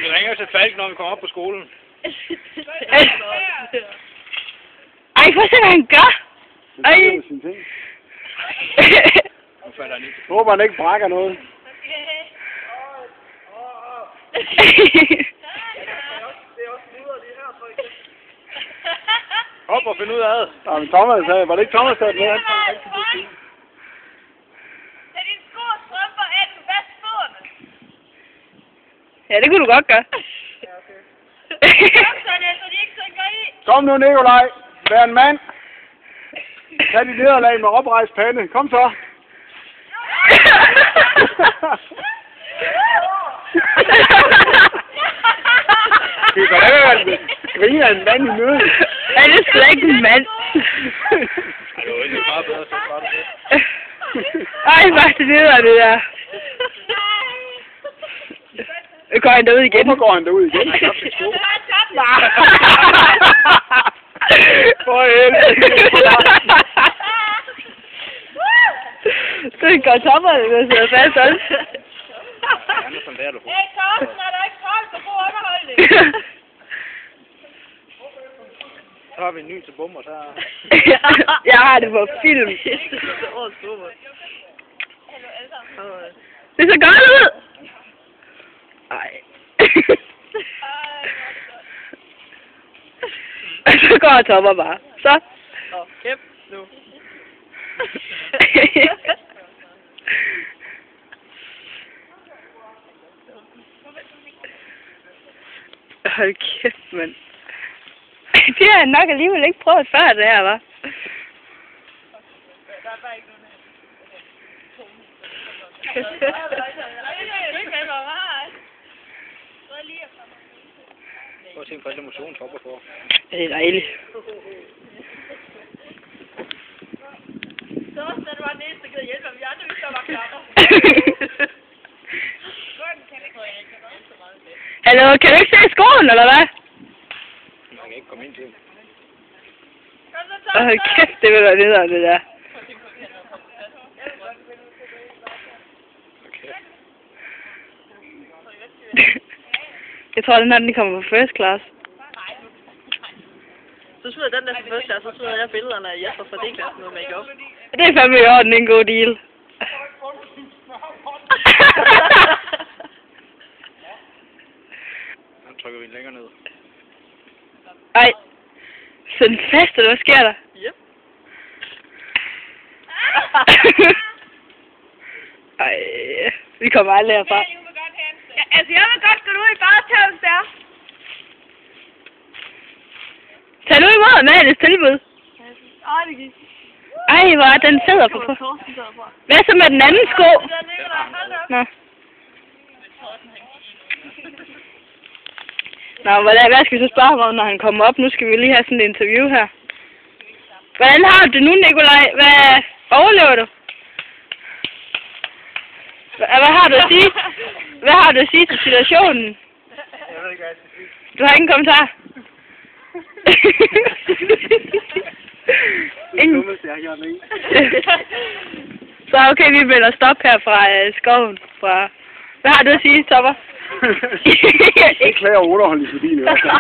Vi ringer til Falk, når vi kommer op på skolen. Ej, prøv at se, hvad han gør. Ej. Håber han ikke brækker noget. Hop og find ud af det. Ja, men Thomas sagde, var det ikke Thomas, der havde med? Tag dine sko og strømper af den bedste foderne. Ja, det kunne du godt gøre. Så de ikke synker i. Kom nu, Nikolaj. Vær en mand. Tag dit nederlag med oprejst pande. Kom så. Det er da griner en mand i møden. Ja, det er sgu da ikke en mand. Det var egentlig meget bedre, så var det det. Ej, hvad er det der, det der? Går han derud igen? Hvorfor går han derud igen? Han har sit sko. For helvede. Det går tommerne, der sidder fast også. Han er sådan der, du får. Hey, Torsten, er der ikke koldt for god underholdning? Så har vi en ny til bummer, så... Jeg har det på film. Det så godt ud. Ej. Så går jeg topper bare. Så. Kæft nu. Hold kæft, mand. Det har jeg nok alligevel ikke prøvet før, det her, hva'? Prøv at tænke på alle emotionen topper for. Ja, det er dejligt. Så også, da du var den eneste, der gad hjælpe ham. Vi andre, vi står bare klapper. Hallo, kan du ikke se skoen, eller hvad? Man kan ikke komme ind til dem. Kæft, det vil være videre, det der. Jeg tror, den her, den kommer på first class. Så smider den der til første klasse, så smider jeg billederne af Jesper fra D-klassen med make-up. Det er fandme i orden, det er en god deal. Så trykker vi den længere ned. Ej. Så den fast, eller hvad sker der? Yep. Ej, vi kommer aldrig herfra. Ja, altså, jeg vil godt gå ud i badetøjet der. Tag nu imod Amalies tilbud. Ej, det gik. Ej, hvor er den federe på. Hvad så med den anden sko? Nå. Nå, hvad skal vi så spørge ham om, når han kommer op? Nu skal vi lige have sådan et interview her. Hvordan har du det nu, Nikolaj? Hvad overlever du? Hvad har du at sige? Hvad har du at sige til situationen? Jeg ved ikke, hvad jeg skal sige. Du har ingen kommentar? Ingen. Så okay, vi melder stop her fra skoven. Hvad har du at sige, Topper? Ikke klare underholdning for din, i hvert fald.